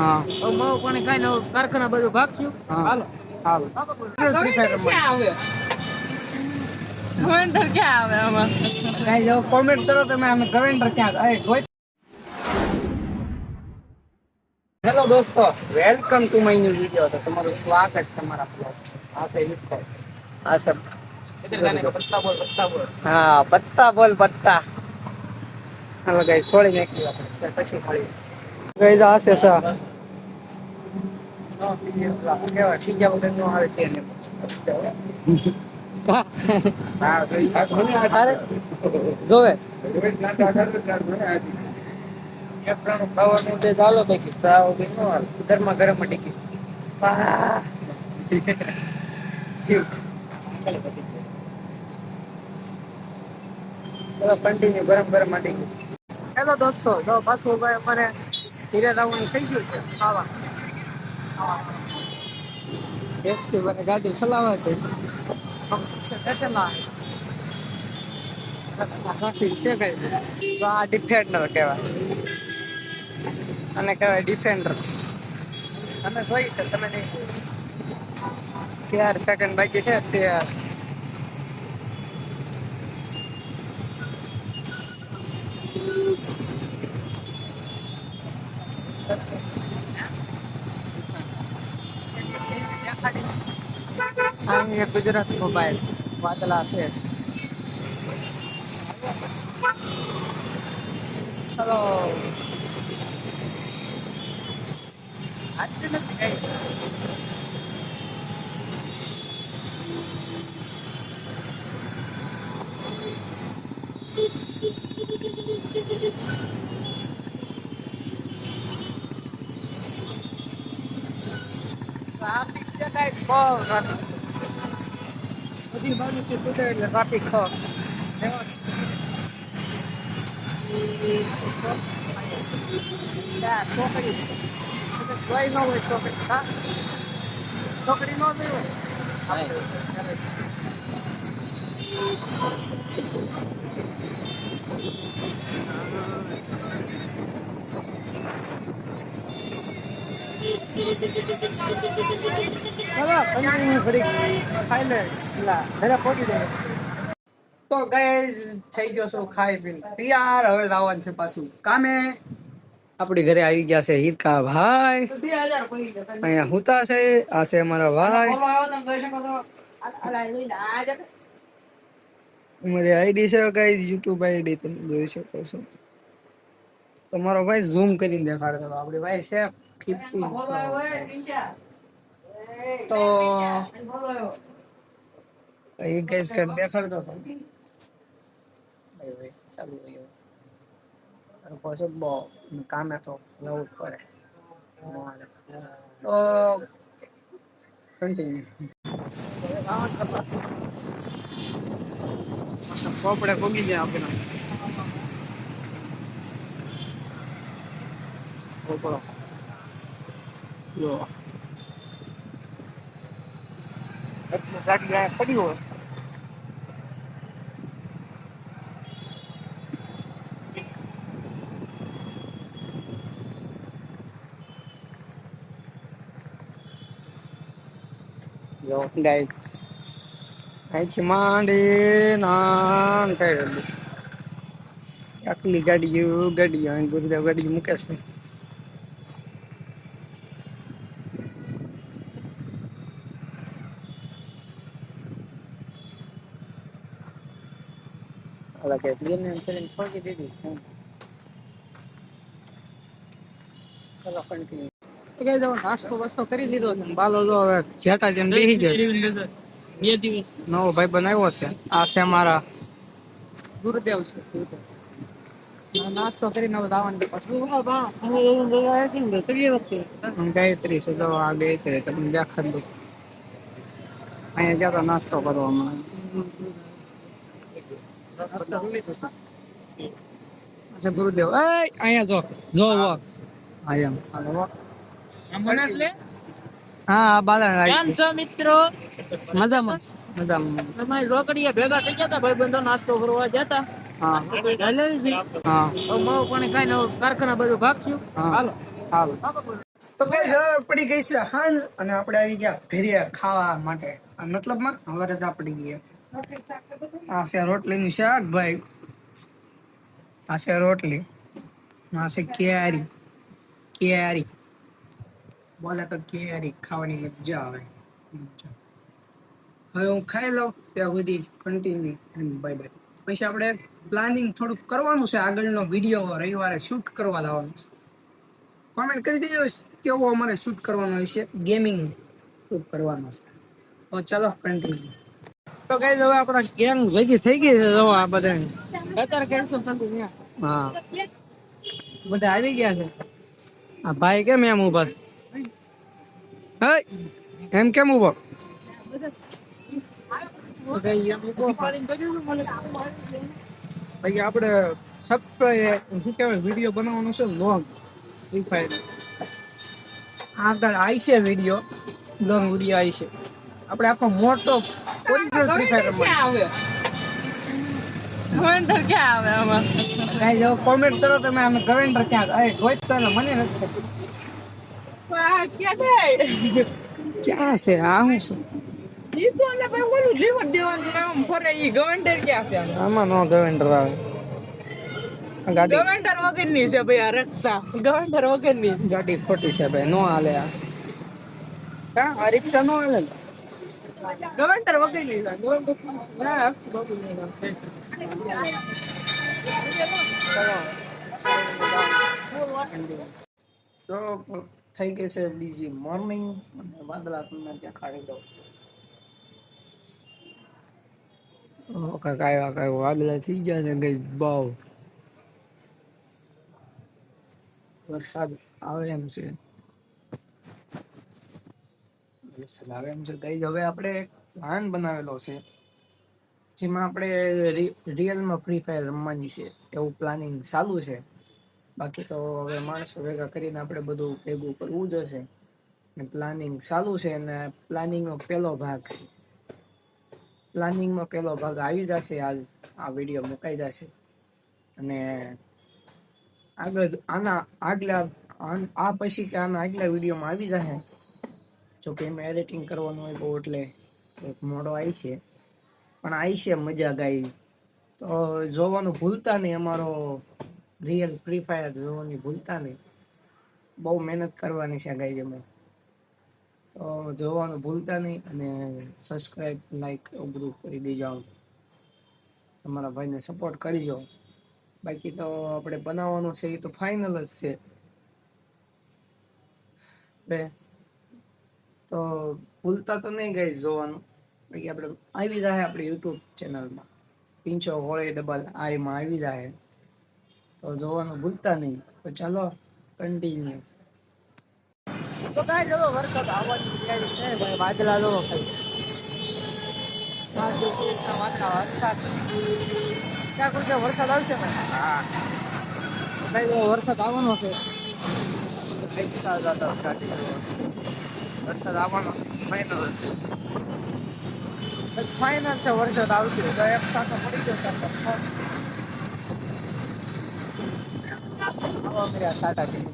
હા હવે માવું પાણી ખાઈને હવે કારખાના બાજુ ભાગશું. હાલો હાલો. કમેન્ટર ક્યાં આવે આમાં? કઈ જાવ કોમેન્ટ કરો તમે. અમે કમેન્ટર ક્યાં? હેલો દોસ્તો, welcome to my new video. તો તમારું સ્વાગત છે અમારા બ્લોગ. આ છે ઈકો. આ છે પત્તા બોલ, પત્તા બોલ. હા, પત્તા બોલ પત્તા. હાલો ગાઈસ, છોડી નાખી આપણે પછી મળી. ગાઈસ આ છે સા. કેવા ટીજા વગર નો આવે છે એને. જોવે ખાવાનું તે ચાલો પૈકી સાવ ગરમા ગરમ ટીકી. કન્ટિન્યુ ગરમ ગરમ માટે. હેલો દોસ્તો, જો પાછું ભાઈ અમારે ધીરે લાવવાનું થઈ ગયું છે ખાવા. એસપી મને ગાડી ચલાવે છે. ટ્રાફિક છે કઈ. તો આ ડિફેન્ડર કહેવાય. અને કહેવાય ડિફેન્ડર. તમે જોઈ છે તમે નહીં. 4 સેકન્ડ બાકી છે અત્યારે. ગુજરાત મોબાઈલ વાદલા છે. ચલો ટ્રાફિક છે કઈ બહુ ટ્રાફિક. બધી બાજુથી તૂટે એટલે ટ્રાફિક તો છોકરી સોય ન હોય. છોકરી હા છોકરી ન જોઈ હોય. તો ગાઈસ થઈ ગયો છો ખાઈ પીને તૈયાર. હવે લાવવાનું છે પાછું કામે. આપડી ઘરે આવી ગયા છે હીરકા ભાઈ. અહીંયા હુતા છે. આ છે અમારા ભાઈ. અમારી આઈડી છે ગાઈસ, યુટ્યુબ આઈડી તમે જોઈ શકો છો. તમારો ભાઈ ઝૂમ કરીને દેખાડતો. આપડી ભાઈ છે 50 તો એ ગાઈસ કઈક દેખાડતો હતો. ચાલુ રહ્યો બહુ કામે તો લવું પડે તો કન્ટિન્યુ. પોપડે ભોગી જાય આપણે. પોપડો જો ગાડી પડી હોય. જો ગાઈસ આઈ માંડી નાન કઈ આટલી ગાડીઓ ગુરુદેવ ગાડી મૂકે છે. અલગ ફોકી દીધી. ચલો કન્ટિન્યુ. નાસ્તો વસ્તો કરી લીધો છે. બાલો જો હવે ઘેટા જેમ બેસી જાય. 2 દિવસ નવો ભાઈ બનાવ્યો છે. આ છે અમારા ગુરુદેવ છે. નાસ્તો કરીને હવે આવવાનું ગાયત્રી છે. જો આ ગાયત્રી તમને દેખાડ દો. અહીંયા ગયા નાસ્તો કરવામાં. અચ્છા ગુરુદેવ અહીંયા જો જો હા બાદા મિત્રો મજામાં તમારી રોકડીએ ભેગા થઈ ગયા ભાઈ બંધો નાસ્તો કરવા જતા. હા હા માવું પાણી ખાઈને કારખાના બાજુ ભાગશું. હાલો હાલો. તો કઈ હવે પડી ગઈ છે હાંજ અને આપણે આવી ગયા ઘરે ખાવા માટે. મતલબમાં હવે રજા પડી ગઈ. આ છે રોટલીનું શાક ભાઈ. આ છે રોટલી. આ છે કેરી. કેરી બોલે તો કેરી ખાવાની મજા આવે. હવે હું ખાઈ લઉં ત્યાં સુધી કન્ટિન્યુ બાય બાય. પછી આપણે પ્લાનિંગ થોડુંક કરવાનું છે. આગળનો વિડીયો રવિવારે શૂટ કરવા લાવવાનો છે. કોમેન્ટ કરી દેજો કેવો અમારે શૂટ કરવાનો હશે. ગેમિંગ શૂટ કરવાનો છે. તો ચાલો કન્ટિન્યુ. તો ગાઈસ હવે આપણા ગેંગ ભેગી થઈ ગઈ છે. જો આ બધા અત્યારે કેન્સલ થતું છે. હા બધા આવી ગયા છે. આ ભાઈ કેમ એમ ઉભા છે? હે એમ કેમ ઉભો? ભાઈ આપણે શું કહેવાય વિડીયો બનાવવાનો છે લોંગ ફ્રી ફાયર. આગળ આવી છે વિડીયો લોંગ વિડીયો આવી છે. આપણે આખો મોટો ઓરિજિનલ ફ્રી ફાયર રમવાનો. ગવેન્ડર ક્યાં આવે આમાં? ગાઈસ હવે કોમેન્ટ કરો તમે આમે ગવેન્ડર ક્યાં આવે? જોઈ તો મને નથી ખબર. ક્યાં જાય? ક્યાં છે આ શું છે? ઈ તો ને ભાઈ ઓલું લીવર દેવાનું આમ ફરે ઈ ગવેન્ડર ક્યાં છે? આમાં નો ગવેન્ડર આવે. ગાડી ગવેન્ડર વગરની છે ભાઈ આ રક્ષા. ગવેન્ડર વગરની. ગાડી ખોટી છે ભાઈ નો હાલે આ. કા આ રિક્ષા નો હાલે. ગવેન્ડર વગરની છે. ગવેન્ડર ના બાબુ તો થઈ ગઈ છે બીજી મોર્નિંગ અને વાદળા તમને ત્યાં કાઢી દઉં. કાંઈ વાદળા થઈ ગયા છે ગઈ બહુ વરસાદ આવે એમ છે. વરસાદ આવે એમ છે ગઈ. હવે આપણે પ્લાન બનાવેલો છે જેમાં આપણે રિયલમાં ફ્રી ફાયર રમવાની છે એવું પ્લાનિંગ ચાલુ છે. બાકી તો હવે માણસો ભેગા કરીને આપણે બધું ભેગું કરવું જશે. પ્લાનિંગ ચાલુ છે અને પ્લાનિંગનો પહેલો ભાગ છે. પ્લાનિંગમાં પહેલો ભાગ આવી જશે. આ વિડીયો મુકાઈ જશે અને આગળ આના આગલા આ પછી કે આના આગલા વિડીયોમાં આવી જશે. જો કે એમાં એડિટિંગ કરવાનું હોય બહુ એટલે એક મોડો આવી છે પણ આવી છે મજા ગાઈ. તો જોવાનું ભૂલતા નહીં. અમારો રિયલ ફ્રી ફાયર જોવાની ભૂલતા નહીં. બહુ મહેનત કરવાની છે ગાઈ અમે. તો જોવાનું ભૂલતા નહીં અને સબસ્ક્રાઈબ લાઈક એવું બધું કરી દેજો. તમારા ભાઈને સપોર્ટ કરીજો. બાકી તો આપણે બનાવવાનું છે એ તો ફાઇનલ જ છે. બે તો ભૂલતા તો નહીં ગાઈસ જોવાનું. બાકી આપણે આવી જાય આપણી યુટ્યુબ ચેનલમાં પિંચો હોળે ડબલ આઈમાં આવી જાય. તો જોવાનું ભૂલતા નહીં. તો ચાલો કન્ટિન્યુ. તો કાંઈ જો વરસાદ આવવાની તૈયારી છે ભાઈ. વાદળા લો વરસાદ ક્યાં કરશે? વરસાદ આવશે ને? હા ભાઈ વરસાદ આવવાનો છે. વરસાદ આવવાનો ફાઇનલ છે. ફાઇનલ છે વરસાદ આવશે તો એક સાથે પડી જશે. સાટાથી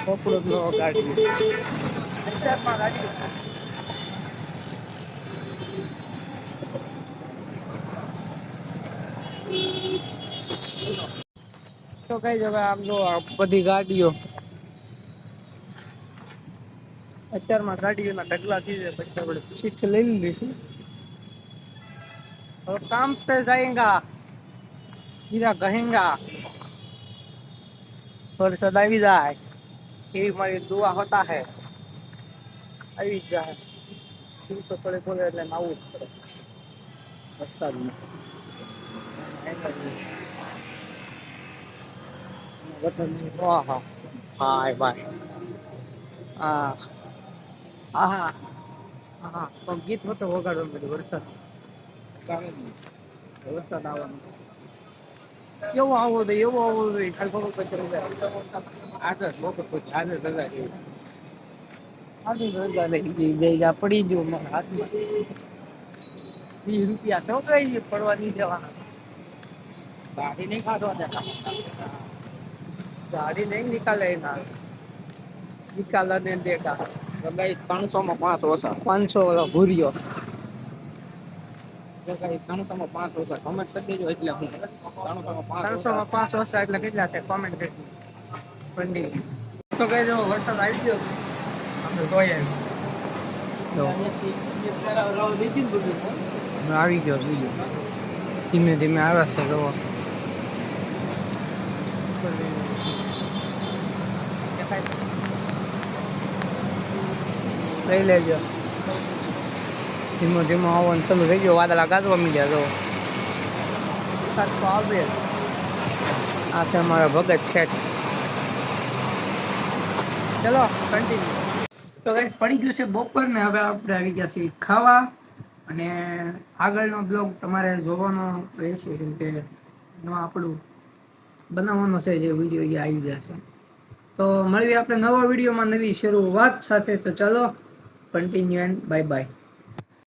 પોપડો ગાડી ગાડી તો કઈ જ હવે આમ જો બધી ગાડીઓ અત્યારમાં ગાડીઓના ઢગલા થઈ જાય. પછી આપણે સીટ લઈ લીધી છે. કામ पे जाएगा हीरा कहेगा वरसाद આવી જાય એવી મારી દુઆ હોતા હે. આવી જ જાય. દિવસો થોડે થોડે એટલે આવું જ પડે વરસાદમાં. હા ભાઈ હા હા હા તો ગીત હોતો વગાડવાનું બધું. વરસાદ વરસાદ આવવાનો એવો આવવો જોઈએ એવો આવવો જોઈએ. ખાલી ખબર આજે લોકો આજે રજા જેવી આજે રજા લઈ ગઈ પડી ગયું મારા હાથમાં. 20 રૂપિયા સૌ કઈ પડવા નહીં દેવાના. ગાડી નહીં કાઢવા દેતા. ગાડી નહીં નિકાલે એના નિકાલા ને દેખા તો ગાઈસ 300 માં 5 ઓછા 500 વાળો ભૂરિયો. તો ગાઈસ 300 માં 5 ઓછા કમેન્ટ કરી દેજો એટલે હું 300 માં 5 300 માં 5 ઓછા એટલે કેટલા થાય કોમેન્ટ કરી પંડી. તો કઈ જો વરસાદ આવી ગયો આપણે જોઈએ તો આવી ગયો ધીમે ધીમે આવે છે જો લઈ લેજો ધીમો ધીમો આવવાનું ચાલુ થઈ ગયો વાદળા ગાજવા મીડ્યા જો વરસાદ તો આવે. આ છે અમારા ભગત છેઠ. ચલો કન્ટિન્યુ. તો ગાઈસ પડી ગયું છે બપોર ને હવે આપણે આવી ગયા છીએ ખાવા અને આગળનો બ્લોગ તમારે જોવાનો રહેશે કેમ કે આપણું બનાવવાનો છે જે વિડીયો એ આવી જશે. તો મળીએ આપણે નવા વિડીયોમાં નવી શરૂઆત સાથે. તો ચાલો કન્ટિન્યુ એન્ડ બાય બાય.